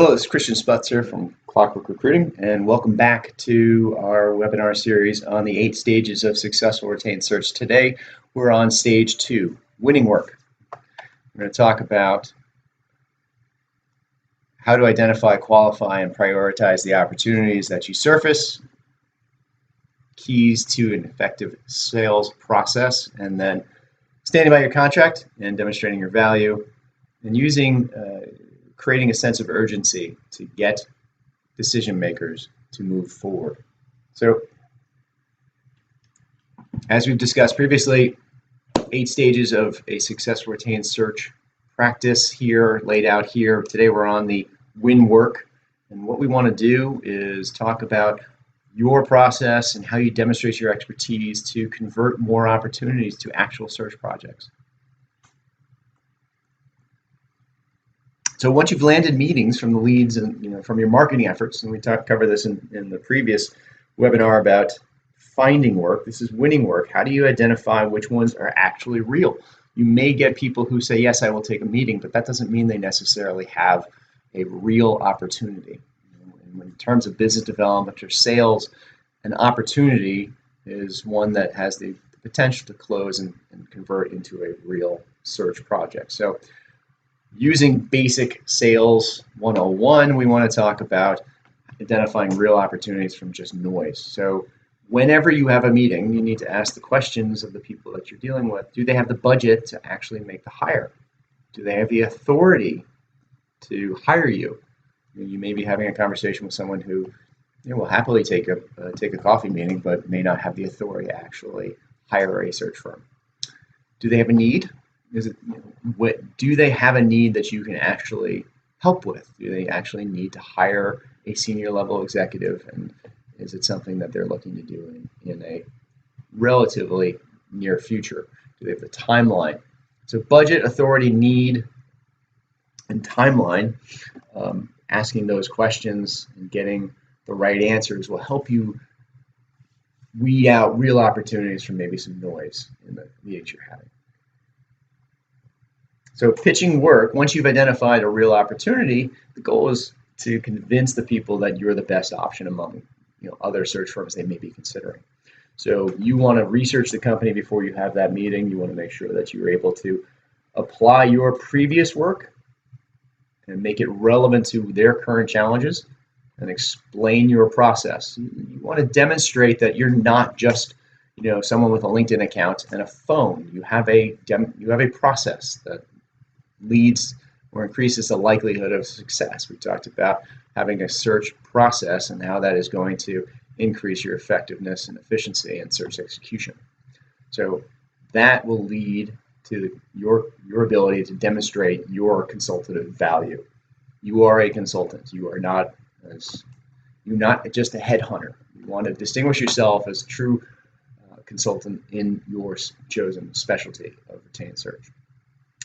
Hello, this is Christian Sputzer from Clockwork Recruiting, and welcome back to our webinar series on the 8 stages of successful retained search. Today, we're on stage 2, winning work. We're going to talk about how to identify, qualify, and prioritize the opportunities that you surface, keys to an effective sales process, and then standing by your contract and demonstrating your value, and using creating a sense of urgency to get decision makers to move forward. So, as we've discussed previously, 8 stages of a successful retained search practice here, laid out here. Today we're on the win work, and what we want to do is talk about your process and how you demonstrate your expertise to convert more opportunities to actual search projects. So once you've landed meetings from the leads and from your marketing efforts, and we covered this in the previous webinar about finding work, this is winning work. How do you identify which ones are actually real? You may get people who say, yes, I will take a meeting, but that doesn't mean they necessarily have a real opportunity. In terms of business development or sales, an opportunity is one that has the potential to close and convert into a real search project. So using basic sales 101, we want to talk about identifying real opportunities from just noise. So whenever you have a meeting, you need to ask the questions of the people that you're dealing with. Do they have the budget to actually make the hire? Do they have the authority to hire you? You may be having a conversation with someone who will happily take a coffee meeting, but may not have the authority to actually hire a search firm. Do they have a need? Do they have a need that you can actually help with? Do they actually need to hire a senior level executive, and is it something that they're looking to do in a relatively near future? Do they have the timeline? So budget, authority, need, and timeline, asking those questions and getting the right answers will help you weed out real opportunities from maybe some noise in the meetings you're having. So pitching work, once you've identified a real opportunity, the goal is to convince the people that you're the best option among other search firms they may be considering. So you want to research the company before you have that meeting. You want to make sure that you're able to apply your previous work and make it relevant to their current challenges and explain your process. You want to demonstrate that you're not just someone with a LinkedIn account and a phone. You have a process that leads or increases the likelihood of success. We talked about having a search process and how that is going to increase your effectiveness and efficiency in search execution. So that will lead to your ability to demonstrate your consultative value. You are a consultant. You're not just a headhunter. You want to distinguish yourself as a true consultant in your chosen specialty of retained search.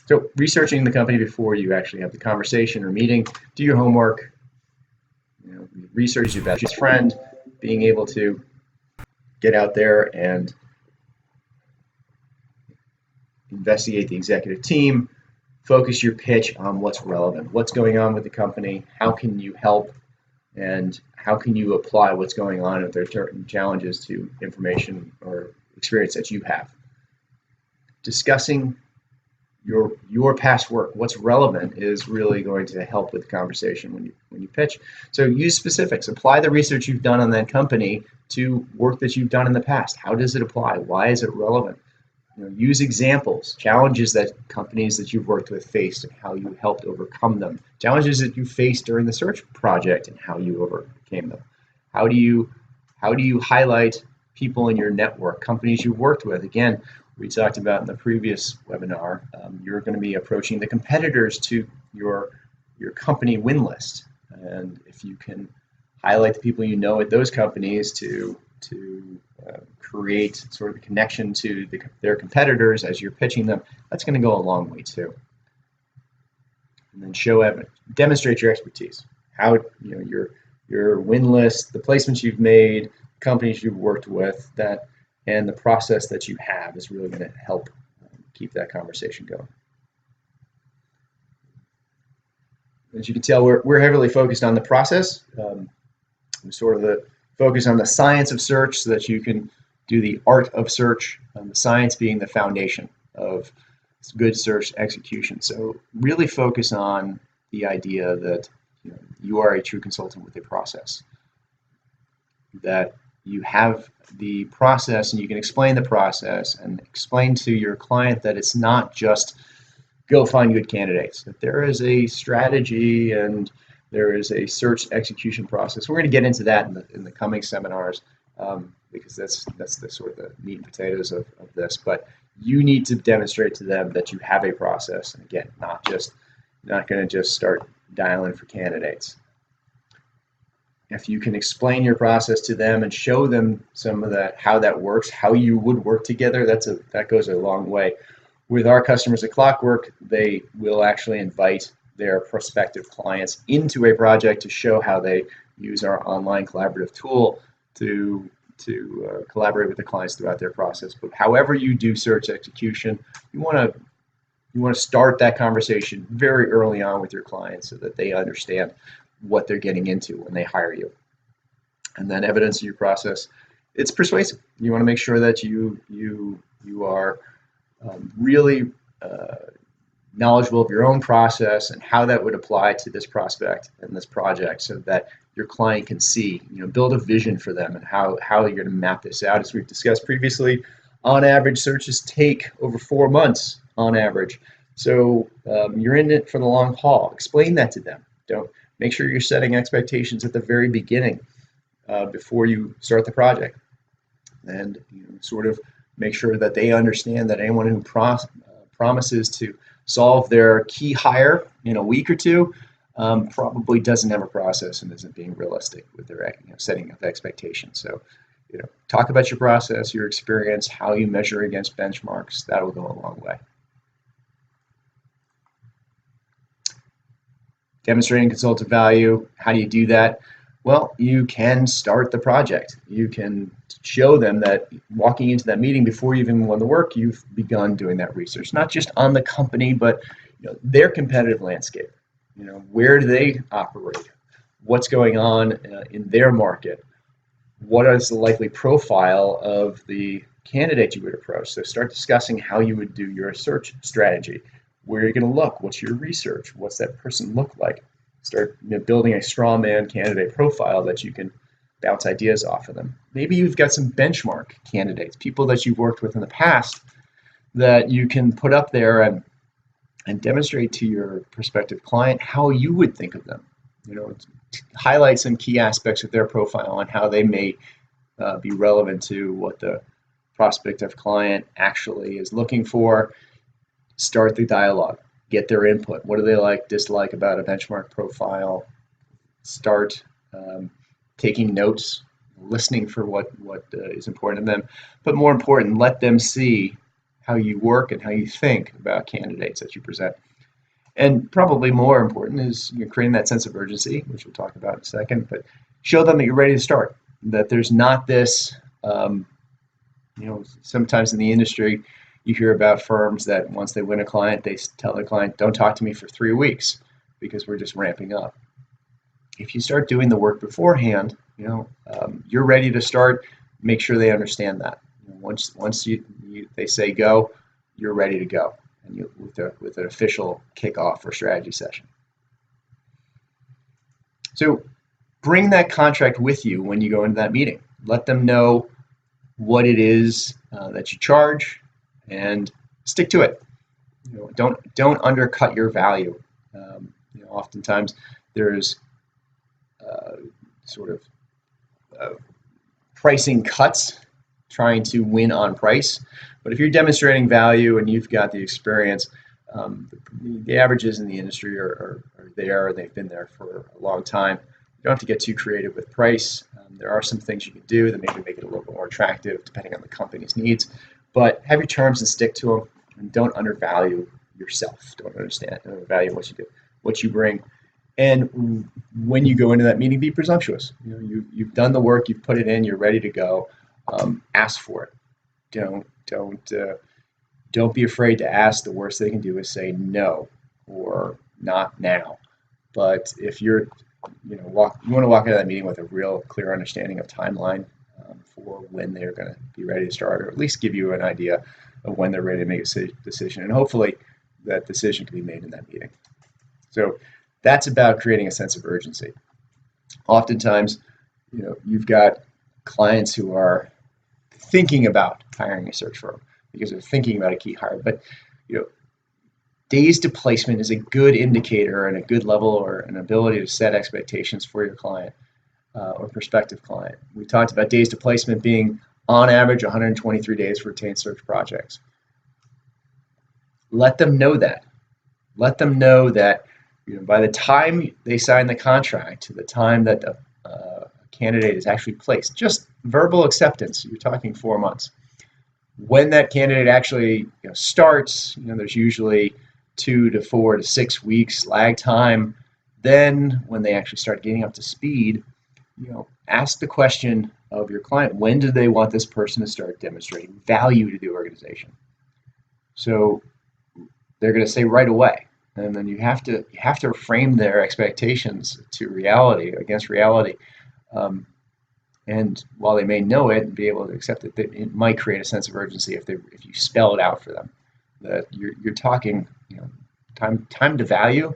So researching the company before you actually have the conversation or meeting, do your homework, research your best friend, being able to get out there and investigate the executive team, focus your pitch on what's relevant, what's going on with the company, how can you help, and how can you apply what's going on with their certain challenges to information or experience that you have. Discussing your past work, what's relevant, is really going to help with the conversation when you pitch. So use specifics. Apply the research you've done on that company to work that you've done in the past. How does it apply? Why is it relevant? Use examples, challenges that companies that you've worked with faced and how you helped overcome them. Challenges that you faced during the search project and how you overcame them. How do you highlight people in your network, companies you've worked with? Again, we talked about in the previous webinar, you're going to be approaching the competitors to your company win list. And if you can highlight the people at those companies to create sort of a connection to their competitors as you're pitching them, that's going to go a long way too. And then show evidence, demonstrate your expertise. How your win list, the placements you've made, companies you've worked with, and the process that you have is really going to help keep that conversation going. as you can tell, we're heavily focused on the process, sort of the focus on the science of search so that you can do the art of search, the science being the foundation of good search execution. So really focus on the idea that you are a true consultant with a process, that you have the process and you can explain the process and explain to your client that it's not just go find good candidates, that there is a strategy and there is a search execution process. We're going to get into that in the coming seminars, because that's the sort of the meat and potatoes of this. But you need to demonstrate to them that you have a process, and again, not going to just start dialing for candidates. If you can explain your process to them and show them some of that, how that works, how you would work together, that goes a long way. With our customers at Clockwork, they will actually invite their prospective clients into a project to show how they use our online collaborative tool to collaborate with the clients throughout their process. But however you do search execution, you want to start that conversation very early on with your clients so that they understand what they're getting into when they hire you. And then evidence of your process, it's persuasive. You want to make sure that you are really knowledgeable of your own process and how that would apply to this prospect and this project, so that your client can see, build a vision for them and how you're going to map this out. As we've discussed previously, on average, searches take over 4 months on average. So you're in it for the long haul. Explain that to them. Don't make sure you're setting expectations at the very beginning before you start the project, and sort of make sure that they understand that anyone who promises to solve their key hire in a week or two probably doesn't have a process and isn't being realistic with their setting of expectations. So, talk about your process, your experience, how you measure against benchmarks. That will go a long way. Demonstrating consultative value. How do you do that? Well, you can start the project. You can show them that walking into that meeting, before you even won the work, you've begun doing that research, not just on the company, but their competitive landscape. Where do they operate? What's going on in their market? What is the likely profile of the candidate you would approach? So start discussing how you would do your search strategy. Where are you going to look? What's your research? What's that person look like? Start building a straw man candidate profile that you can bounce ideas off of them. Maybe you've got some benchmark candidates, people that you've worked with in the past that you can put up there and demonstrate to your prospective client how you would think of them. Highlight some key aspects of their profile and how they may be relevant to what the prospective client actually is looking for. Start the dialogue. Get their input. What do they like, dislike about a benchmark profile? Start taking notes, listening for what is important to them. But more important, let them see how you work and how you think about candidates that you present. And probably more important is creating that sense of urgency, which we'll talk about in a second. But show them that you're ready to start. That there's not this, sometimes in the industry, you hear about firms that once they win a client, they tell their client, don't talk to me for 3 weeks because we're just ramping up. If you start doing the work beforehand, you're ready to start. Make sure they understand that. Once they say go, you're ready to go, and with an official kickoff or strategy session. So bring that contract with you when you go into that meeting. Let them know what it is that you charge, and stick to it. Don't undercut your value. Oftentimes there's sort of pricing cuts, trying to win on price. But if you're demonstrating value and you've got the experience, the averages in the industry are there. They've been there for a long time. You don't have to get too creative with price. There are some things you can do that maybe make it a little bit more attractive depending on the company's needs. But have your terms and stick to them, and don't undervalue yourself. Don't undervalue what you do, what you bring. And when you go into that meeting, be presumptuous. You've done the work, you've put it in, you're ready to go. Ask for it. Don't be afraid to ask. The worst they can do is say no or not now. But if you're, you want to walk out of that meeting with a real clear understanding of timeline for when they're going to be ready to start, or at least give you an idea of when they're ready to make a decision. And hopefully that decision can be made in that meeting. So that's about creating a sense of urgency. Oftentimes, you've got clients who are thinking about hiring a search firm because they're thinking about a key hire. But days to placement is a good indicator and a good level or an ability to set expectations for your client or prospective client. We talked about days to placement being on average 123 days for retained search projects. Let them know that. Let them know that by the time they sign the contract to the time that the candidate is actually placed, just verbal acceptance, you're talking 4 months. When that candidate actually starts, there's usually 2 to 4 to 6 weeks lag time. Then when they actually start getting up to speed, ask the question of your client, when do they want this person to start demonstrating value to the organization? So they're going to say right away. And then you have to frame their expectations to reality, against reality. And while they may know it and be able to accept it, it might create a sense of urgency if you spell it out for them. That you're talking, time to value,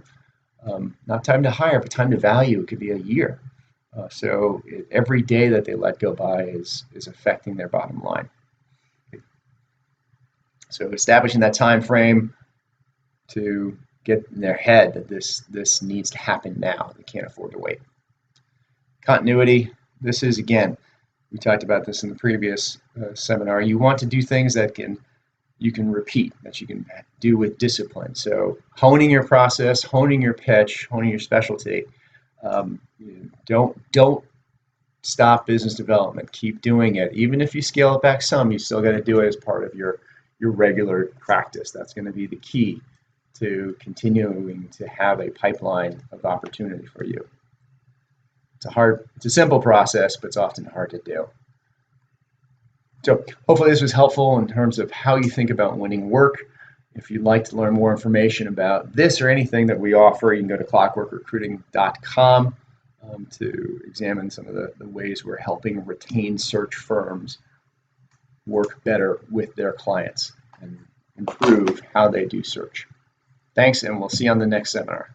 not time to hire, but time to value. It could be a year. So every day that they let go by is affecting their bottom line. So establishing that time frame to get in their head that this needs to happen now. They can't afford to wait. Continuity. This is, again, we talked about this in the previous seminar. You want to do things that you can repeat, that you can do with discipline. So honing your process, honing your pitch, honing your specialty. Don't stop business development. Keep doing it. Even if you scale it back some, you still got to do it as part of your regular practice. That's going to be the key to continuing to have a pipeline of opportunity for you. It's a simple process, but it's often hard to do. So hopefully this was helpful in terms of how you think about winning work. If you'd like to learn more information about this or anything that we offer, you can go to clockworkrecruiting.com to examine some of the ways we're helping retained search firms work better with their clients and improve how they do search. Thanks, and we'll see you on the next seminar.